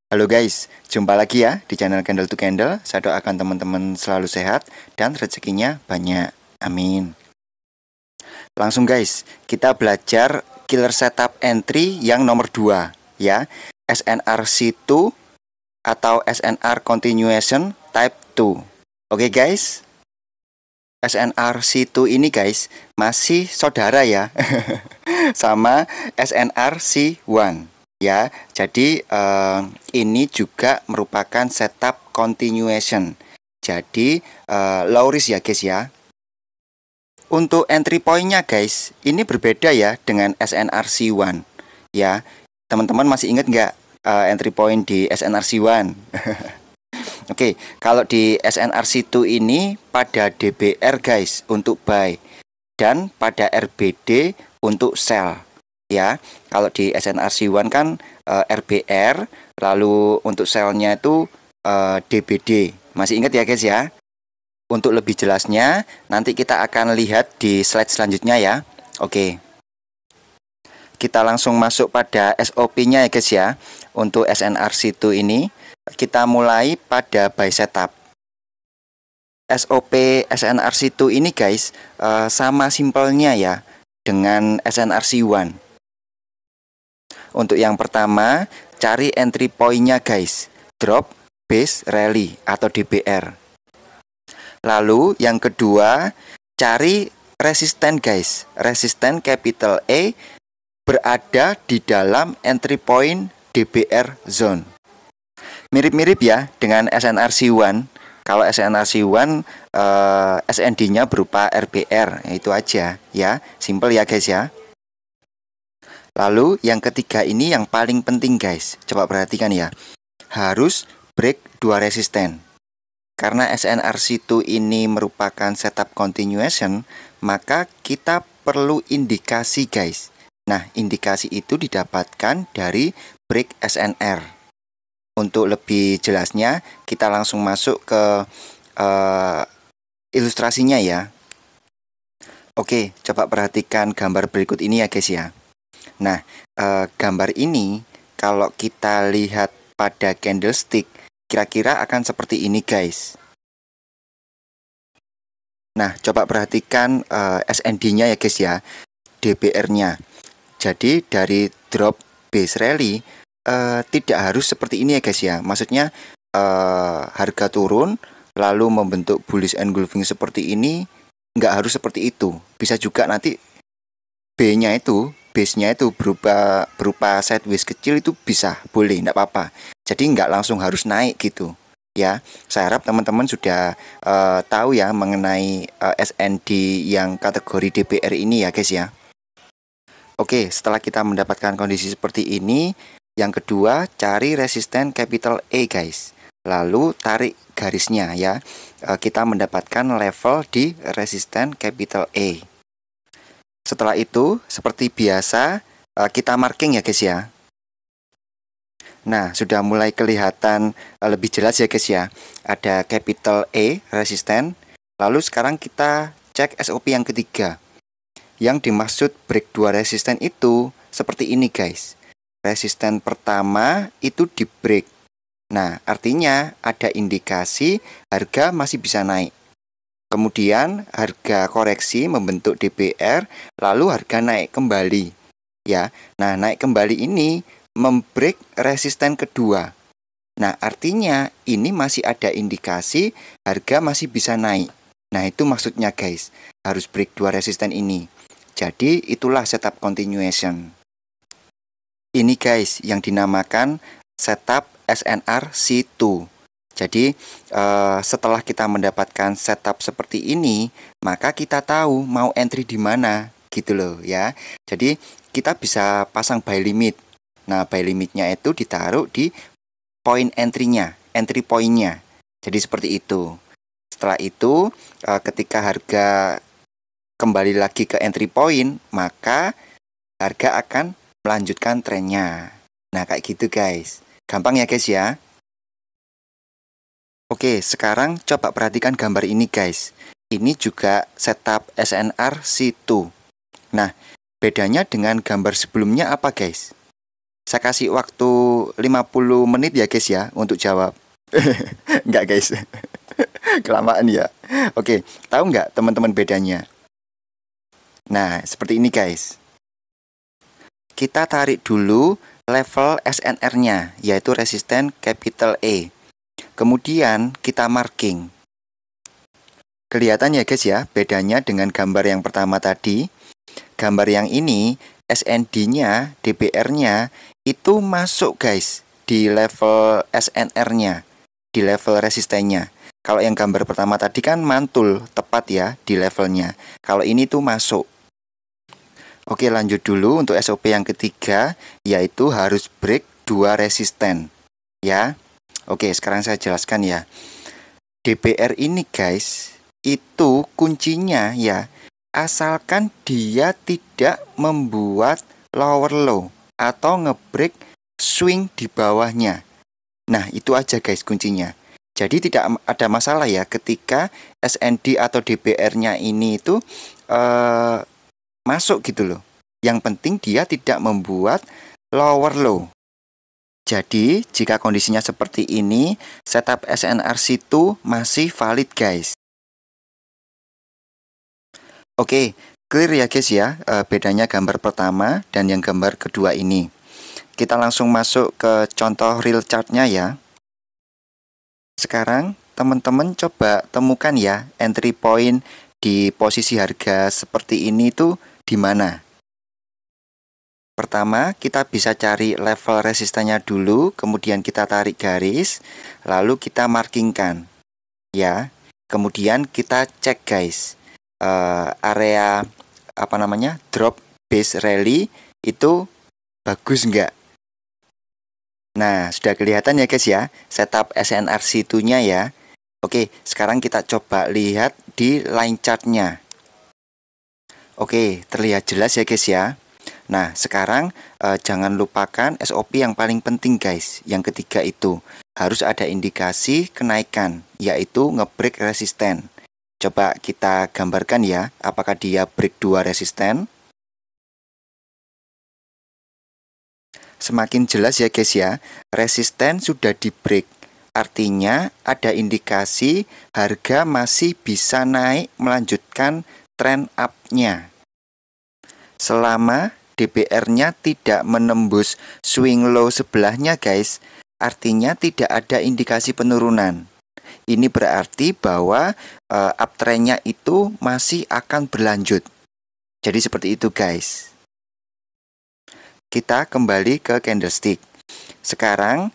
Halo guys, jumpa lagi ya di channel Candle to Candle. Saya doakan teman-teman selalu sehat dan rezekinya banyak. Amin. Langsung guys, kita belajar killer setup entry yang nomor 2 ya. SNRC2 atau SNR Continuation Type 2. Oke guys. SNRC2 ini guys masih saudara ya sama SNRC1. Ya, jadi ini juga merupakan setup continuation. Jadi low risk ya guys ya. Untuk entry point-nya guys, ini berbeda ya dengan SNRC1. Ya, teman-teman masih ingat nggak entry point di SNRC1? Oke, kalau di SNRC2 ini pada DBR guys untuk buy dan pada RBD untuk sell. Ya, kalau di SNRC1 kan RBR, lalu untuk selnya itu DBD. Masih ingat ya guys ya? Untuk lebih jelasnya nanti kita akan lihat di slide selanjutnya ya. Oke. Kita langsung masuk pada SOP-nya ya guys ya. Untuk SNRC2 ini kita mulai pada buy setup. SOP SNRC2 ini guys sama simpelnya ya dengan SNRC1. Untuk yang pertama, cari entry point-nya guys, drop, base, rally atau DBR. Lalu yang kedua, cari resisten guys, resisten capital E berada di dalam entry point DBR zone. Mirip-mirip ya dengan SNRC1. Kalau SNRC1 SND-nya berupa RBR, itu aja ya, simple ya guys ya. Lalu yang ketiga ini yang paling penting guys, coba perhatikan ya. Harus break 2 resisten. Karena SNRC2 ini merupakan setup continuation, maka kita perlu indikasi guys. Nah, indikasi itu didapatkan dari break SNR. Untuk lebih jelasnya, kita langsung masuk ke ilustrasinya ya. Oke, coba perhatikan gambar berikut ini ya guys ya. Nah, gambar ini kalau kita lihat pada candlestick kira-kira akan seperti ini guys. Nah, coba perhatikan SND-nya ya guys ya, DBR-nya. Jadi dari drop base rally tidak harus seperti ini ya guys ya. Maksudnya harga turun lalu membentuk bullish engulfing seperti ini, nggak harus seperti itu. Bisa juga nanti B-nya itu, base-nya itu berupa sideways kecil, itu bisa, boleh, enggak apa-apa. Jadi nggak langsung harus naik gitu ya. Saya harap teman-teman sudah tahu ya mengenai SND yang kategori DBR ini ya guys ya. Oke, setelah kita mendapatkan kondisi seperti ini, yang kedua cari resisten capital E guys. Lalu tarik garisnya ya. Kita mendapatkan level di resisten capital E. Setelah itu, seperti biasa, kita marking ya guys ya. Nah, sudah mulai kelihatan lebih jelas ya guys ya. Ada capital E, resisten. Lalu sekarang kita cek SOP yang ketiga. Yang dimaksud break 2 resisten itu seperti ini guys. Resisten pertama itu di break. Nah, artinya ada indikasi harga masih bisa naik. Kemudian harga koreksi membentuk DBR, lalu harga naik kembali. Ya, nah naik kembali ini membreak resisten kedua. Nah, artinya ini masih ada indikasi harga masih bisa naik. Nah, itu maksudnya guys, harus break 2 resisten ini. Jadi itulah setup continuation. Ini guys yang dinamakan setup SNRC2. Jadi setelah kita mendapatkan setup seperti ini, maka kita tahu mau entry di mana gitu loh ya. Jadi kita bisa pasang buy limit. Nah, buy limitnya itu ditaruh di point entry-nya, entry point-nya. Jadi seperti itu. Setelah itu ketika harga kembali lagi ke entry point, maka harga akan melanjutkan trennya. Nah, kayak gitu guys. Gampang ya guys ya. Oke, sekarang coba perhatikan gambar ini guys. Ini juga setup SNRC2. Nah, bedanya dengan gambar sebelumnya apa guys? Saya kasih waktu 50 menit ya guys ya untuk jawab. Enggak guys. Kelamaan ya. Oke, tahu nggak teman-teman bedanya? Nah, seperti ini guys. Kita tarik dulu level SNR-nya, yaitu resisten capital E. Kemudian kita marking. Kelihatan ya guys ya, bedanya dengan gambar yang pertama tadi. Gambar yang ini, SND-nya, DBR-nya, itu masuk guys di level SNR-nya, di level resistennya. Kalau yang gambar pertama tadi kan mantul, tepat ya di levelnya. Kalau ini tuh masuk. Oke, lanjut dulu untuk SOP yang ketiga, yaitu harus break 2 resisten. Ya. Oke, sekarang saya jelaskan ya. DBR ini guys, itu kuncinya ya, asalkan dia tidak membuat lower low atau ngebreak swing di bawahnya. Nah, itu aja guys kuncinya. Jadi tidak ada masalah ya ketika SND atau DBR-nya ini itu masuk gitu loh. Yang penting dia tidak membuat lower low. Jadi jika kondisinya seperti ini, setup SNRC itu masih valid guys. Oke, clear ya guys ya, bedanya gambar pertama dan yang gambar kedua ini. Kita langsung masuk ke contoh real chartnya ya. Sekarang teman-teman coba temukan ya entry point di posisi harga seperti ini tuh di mana. Pertama, kita bisa cari level resistannya dulu, kemudian kita tarik garis, lalu kita markingkan. Ya, kemudian kita cek guys, area drop base rally itu bagus nggak? Nah, sudah kelihatan ya guys ya, setup SNRC2-nya ya. Oke, sekarang kita coba lihat di line chartnya. Oke, terlihat jelas ya guys ya. Nah, sekarang jangan lupakan SOP yang paling penting guys. Yang ketiga itu harus ada indikasi kenaikan, yaitu nge-break resisten. Coba kita gambarkan ya, apakah dia break 2 resisten. Semakin jelas ya guys ya, resisten sudah di break. Artinya ada indikasi harga masih bisa naik melanjutkan trend up-nya. Selama DBR-nya tidak menembus swing low sebelahnya guys, artinya tidak ada indikasi penurunan. Ini berarti bahwa uptrend-nya itu masih akan berlanjut. Jadi seperti itu guys. Kita kembali ke candlestick. Sekarang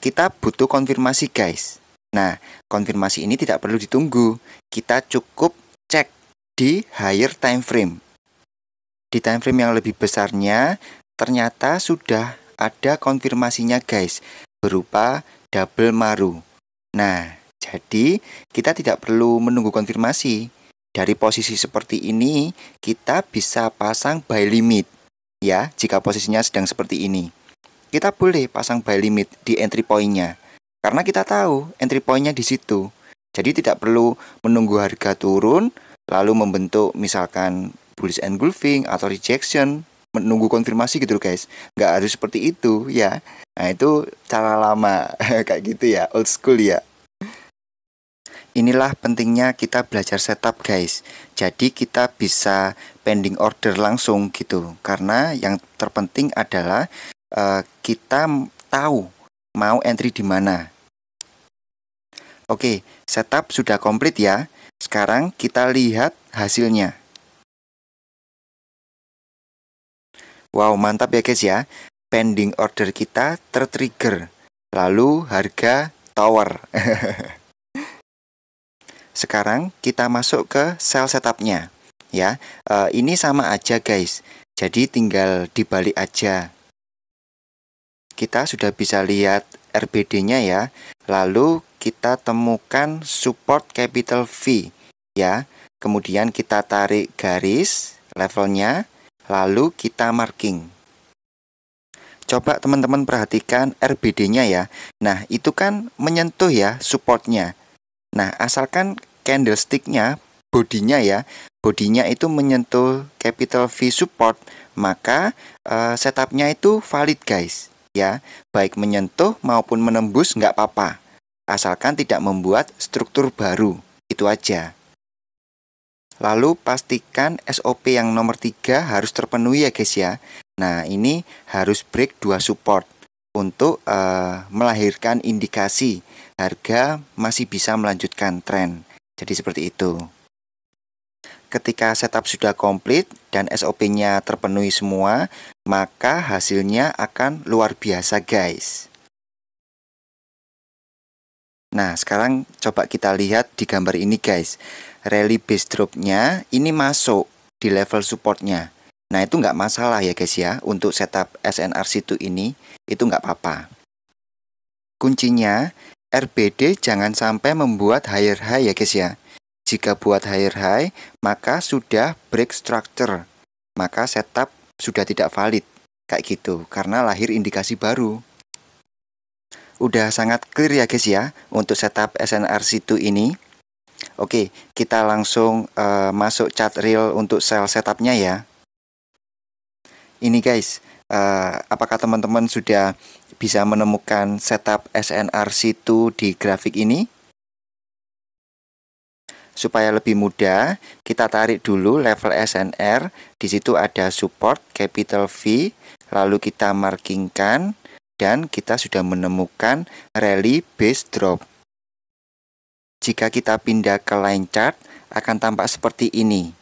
kita butuh konfirmasi guys. Nah, konfirmasi ini tidak perlu ditunggu. Kita cukup cek di higher time frame. Di time frame yang lebih besarnya, ternyata sudah ada konfirmasinya guys, berupa double maru. Nah, jadi kita tidak perlu menunggu konfirmasi. Dari posisi seperti ini, kita bisa pasang buy limit. Ya, jika posisinya sedang seperti ini. Kita boleh pasang buy limit di entry point-nya. Karena kita tahu entry point-nya di situ. Jadi tidak perlu menunggu harga turun, lalu membentuk misalkan bullish engulfing atau rejection, menunggu konfirmasi gitu guys. Nggak harus seperti itu ya. Nah itu cara lama kayak gitu ya, old school ya. Inilah pentingnya kita belajar setup guys. Jadi kita bisa pending order langsung gitu. Karena yang terpenting adalah kita tahu mau entry di mana. Oke, setup sudah komplit ya. Sekarang kita lihat hasilnya. Wow, mantap ya guys ya. Pending order kita tertrigger. Lalu harga tower. Sekarang kita masuk ke sell setupnya. Ya, ini sama aja guys. Jadi tinggal dibalik aja. Kita sudah bisa lihat RBD-nya ya. Lalu kita temukan support capital V ya. Kemudian kita tarik garis levelnya. Lalu kita marking. Coba teman-teman perhatikan RBD-nya ya. Nah, itu kan menyentuh ya supportnya. Nah, asalkan candlestick-nya, bodinya ya, bodinya itu menyentuh capital V support, maka setupnya itu valid guys ya, baik menyentuh maupun menembus nggak apa-apa, asalkan tidak membuat struktur baru, itu aja. Lalu pastikan SOP yang nomor 3 harus terpenuhi ya guys ya. Nah ini harus break 2 support untuk melahirkan indikasi harga masih bisa melanjutkan tren. Jadi seperti itu. Ketika setup sudah komplit dan SOP-nya terpenuhi semua, maka hasilnya akan luar biasa guys. Nah, sekarang coba kita lihat di gambar ini guys. Rally base drop-nya ini masuk di level supportnya. Nah, itu nggak masalah ya guys ya. Untuk setup SNRC2 ini, itu nggak apa-apa. Kuncinya, RBD jangan sampai membuat higher high ya guys ya. Jika buat higher high, maka sudah break structure. Maka setup sudah tidak valid. Kayak gitu, karena lahir indikasi baru. Udah sangat clear ya guys ya, untuk setup SNRC2 ini. Oke, kita langsung masuk chart real untuk sell setupnya ya. Ini guys, apakah teman-teman sudah bisa menemukan setup SNRC2 di grafik ini? Supaya lebih mudah, kita tarik dulu level SNR. Di situ ada support capital V, lalu kita markingkan dan kita sudah menemukan rally base drop. Jika kita pindah ke line chart, akan tampak seperti ini.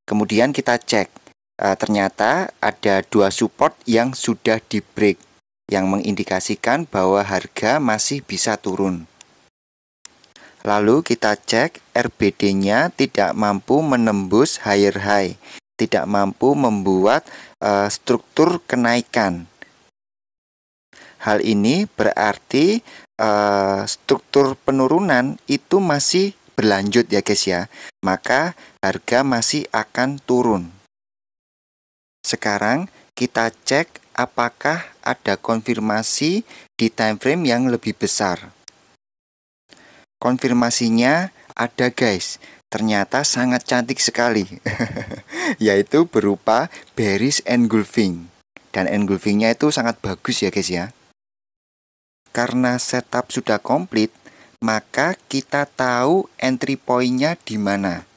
Kemudian kita cek, ternyata ada 2 support yang sudah di break, yang mengindikasikan bahwa harga masih bisa turun. Lalu kita cek RBD-nya tidak mampu menembus higher high, tidak mampu membuat struktur kenaikan. Hal ini berarti struktur penurunan itu masih berlanjut ya guys ya, maka harga masih akan turun. Sekarang kita cek apakah ada konfirmasi di time frame yang lebih besar. Konfirmasinya ada guys, ternyata sangat cantik sekali. Yaitu berupa bearish engulfing. Dan engulfingnya itu sangat bagus ya guys ya. Karena setup sudah komplit, maka kita tahu entry point-nya di mana.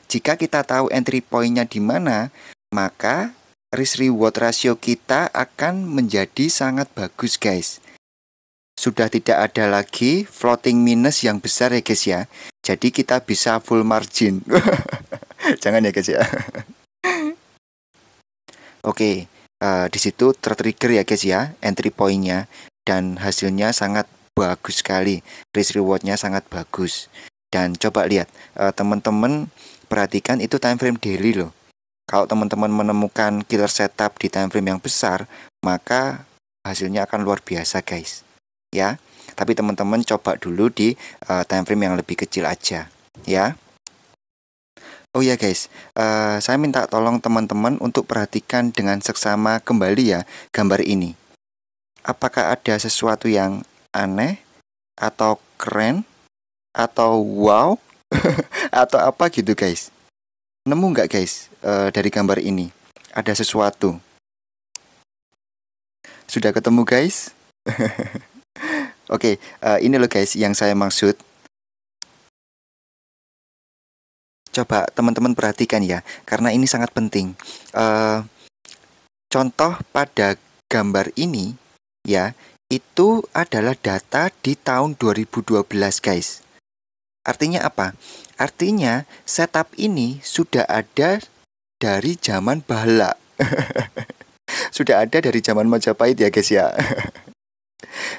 Jika kita tahu entry point-nya di mana, maka risk reward ratio kita akan menjadi sangat bagus guys. Sudah tidak ada lagi floating minus yang besar ya guys ya. Jadi kita bisa full margin. Jangan ya guys ya. Oke, di situ tertrigger ya guys ya entry point-nya, dan hasilnya sangat bagus sekali. Risk reward-nya sangat bagus. Dan coba lihat, teman-teman perhatikan itu time frame daily loh. Kalau teman-teman menemukan killer setup di time frame yang besar, maka hasilnya akan luar biasa guys. Ya, tapi teman-teman coba dulu di time frame yang lebih kecil aja ya. Oh ya guys, saya minta tolong teman-teman untuk perhatikan dengan seksama kembali ya gambar ini. Apakah ada sesuatu yang aneh atau keren atau wow atau apa gitu guys? Nemu nggak guys dari gambar ini? Ada sesuatu? Sudah ketemu guys? Oke, ini loh guys yang saya maksud. Coba teman-teman perhatikan ya, karena ini sangat penting. Contoh pada gambar ini ya, itu adalah data di tahun 2012 guys. Artinya apa? Artinya setup ini sudah ada dari zaman Bahala. Sudah ada dari zaman Majapahit ya guys ya.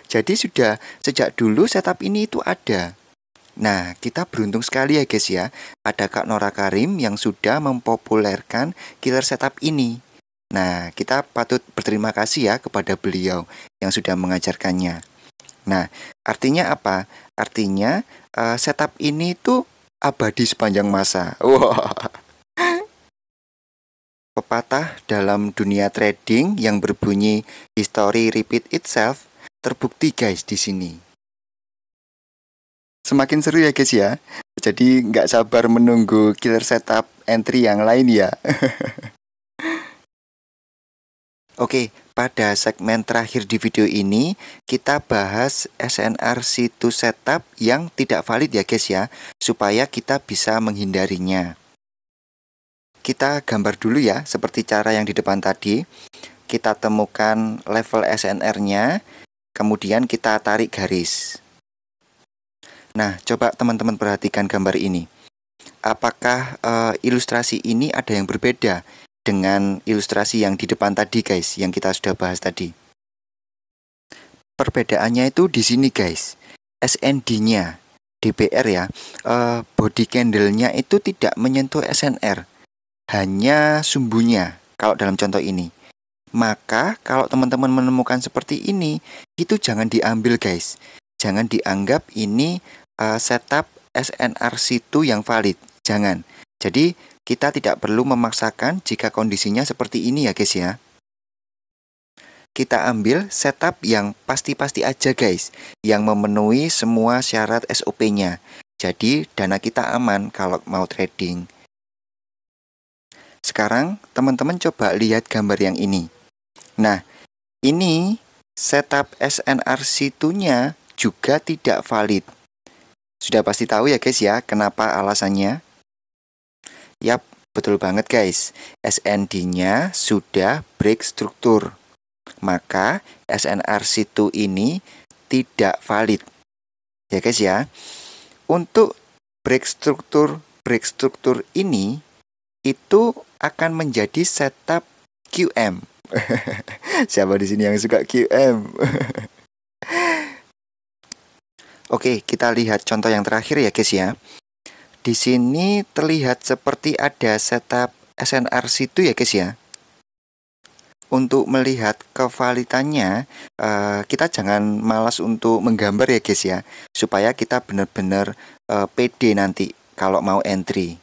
Jadi sudah sejak dulu setup ini itu ada. Nah, kita beruntung sekali ya guys ya. Ada Kak Nora Karim yang sudah mempopulerkan killer setup ini. Nah, kita patut berterima kasih ya kepada beliau yang sudah mengajarkannya. Nah, artinya apa? Artinya setup ini tuh abadi sepanjang masa. Wah. Pepatah dalam dunia trading yang berbunyi history repeat itself terbukti guys di sini. Semakin seru ya guys ya. Jadi nggak sabar menunggu killer setup entry yang lain ya. Oke, pada segmen terakhir di video ini kita bahas SNRC2 setup yang tidak valid ya guys ya, supaya kita bisa menghindarinya. Kita gambar dulu ya, seperti cara yang di depan tadi. Kita temukan level SNR-nya, kemudian kita tarik garis. Nah, coba teman-teman perhatikan gambar ini. Apakah ilustrasi ini ada yang berbeda dengan ilustrasi yang di depan tadi guys, yang kita sudah bahas tadi? Perbedaannya itu di sini guys. SND-nya DPR ya, body candle-nya itu tidak menyentuh SNR, hanya sumbunya kalau dalam contoh ini. Maka kalau teman-teman menemukan seperti ini, itu jangan diambil guys. Jangan dianggap ini setup SNRC2 yang valid. Jangan. Jadi kita tidak perlu memaksakan jika kondisinya seperti ini ya guys ya. Kita ambil setup yang pasti-pasti aja guys, yang memenuhi semua syarat SOP-nya. Jadi dana kita aman kalau mau trading. Sekarang teman-teman coba lihat gambar yang ini. Nah, ini setup SNRC2-nya juga tidak valid. Sudah pasti tahu ya guys ya, kenapa alasannya? Yap, betul banget guys. SND-nya sudah break struktur. Maka SNRC2 ini tidak valid. Ya guys ya. Untuk break struktur ini itu akan menjadi setup QM. Siapa di sini yang suka QM? Oke, kita lihat contoh yang terakhir ya guys ya. Di sini terlihat seperti ada setup SNRC2 ya guys ya. Untuk melihat kevalitannya, kita jangan malas untuk menggambar ya guys ya, supaya kita benar-benar pede nanti kalau mau entry.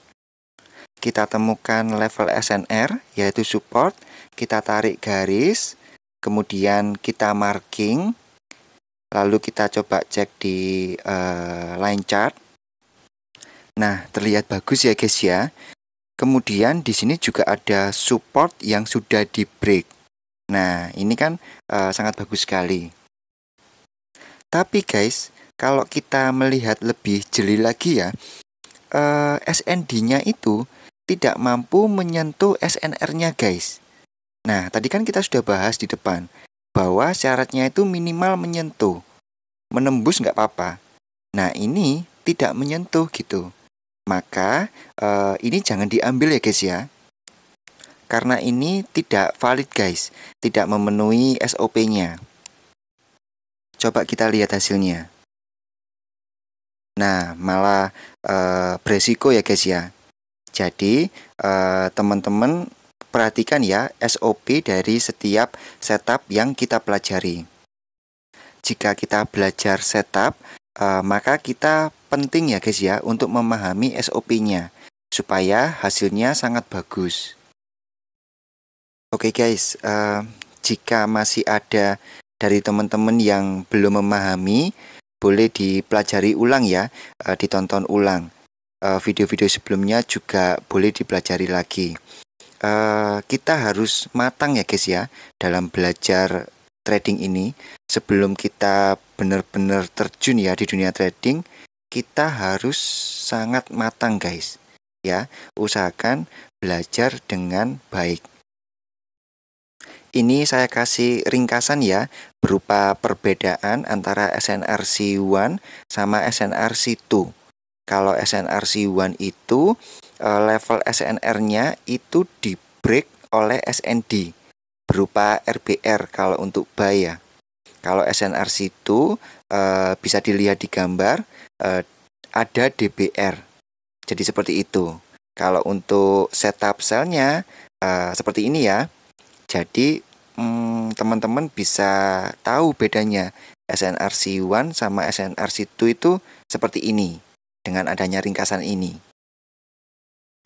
Kita temukan level SNR yaitu support, kita tarik garis, kemudian kita marking, lalu kita coba cek di line chart. Nah, terlihat bagus ya guys ya. Kemudian di sini juga ada support yang sudah di break. Nah, ini kan sangat bagus sekali. Tapi guys, kalau kita melihat lebih jeli lagi ya, SND-nya itu tidak mampu menyentuh SNR-nya guys. Nah, tadi kan kita sudah bahas di depan bahwa syaratnya itu minimal menyentuh. Menembus nggak apa-apa. Nah, ini tidak menyentuh gitu. Maka ini jangan diambil ya guys ya. Karena ini tidak valid guys, tidak memenuhi SOP-nya. Coba kita lihat hasilnya. Nah, malah beresiko ya guys ya. Jadi teman-teman perhatikan ya SOP dari setiap setup yang kita pelajari. Jika kita belajar setup, maka kita penting ya guys ya untuk memahami SOP-nya supaya hasilnya sangat bagus. Oke guys, jika masih ada dari teman-teman yang belum memahami, boleh dipelajari ulang ya, ditonton ulang. Video-video sebelumnya juga boleh dipelajari lagi. Kita harus matang ya guys ya dalam belajar trading ini. Sebelum kita benar-benar terjun ya di dunia trading, kita harus sangat matang guys ya. Usahakan belajar dengan baik. Ini saya kasih ringkasan ya, berupa perbedaan antara SNRC1 sama SNRC2. Kalau SNRC1 itu level SNR-nya itu di break oleh SND berupa RBR kalau untuk buy ya. Kalau SNRC2 bisa dilihat di gambar ada DBR. Jadi seperti itu. Kalau untuk setup sell-nya seperti ini ya. Jadi teman-teman bisa tahu bedanya SNRC1 sama SNRC2 itu seperti ini. Dengan adanya ringkasan ini.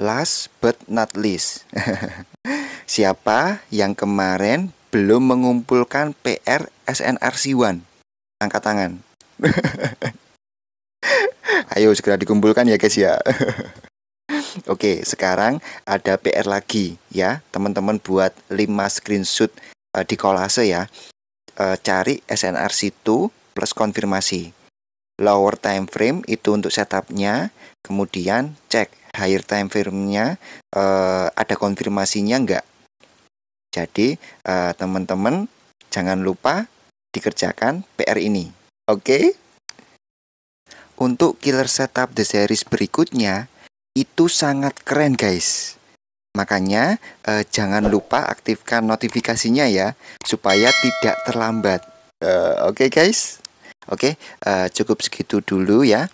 Last but not least, siapa yang kemarin belum mengumpulkan PR SNRC1? Angkat tangan. Ayo segera dikumpulkan ya guys ya. Oke, sekarang ada PR lagi ya. Teman-teman buat 5 screenshot di kolase ya. Cari SNRC2 plus konfirmasi. Lower time frame itu untuk setupnya. Kemudian cek higher time frame-nya ada konfirmasinya enggak. Jadi teman-teman jangan lupa dikerjakan PR ini. Oke? Untuk killer setup the series berikutnya itu sangat keren guys. Makanya jangan lupa aktifkan notifikasinya ya, supaya tidak terlambat. Oke guys. Oke, cukup segitu dulu ya.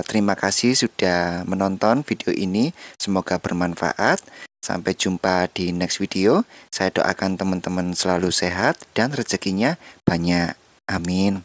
Terima kasih sudah menonton video ini. Semoga bermanfaat. Sampai jumpa di next video. Saya doakan teman-teman selalu sehat dan rezekinya banyak. Amin.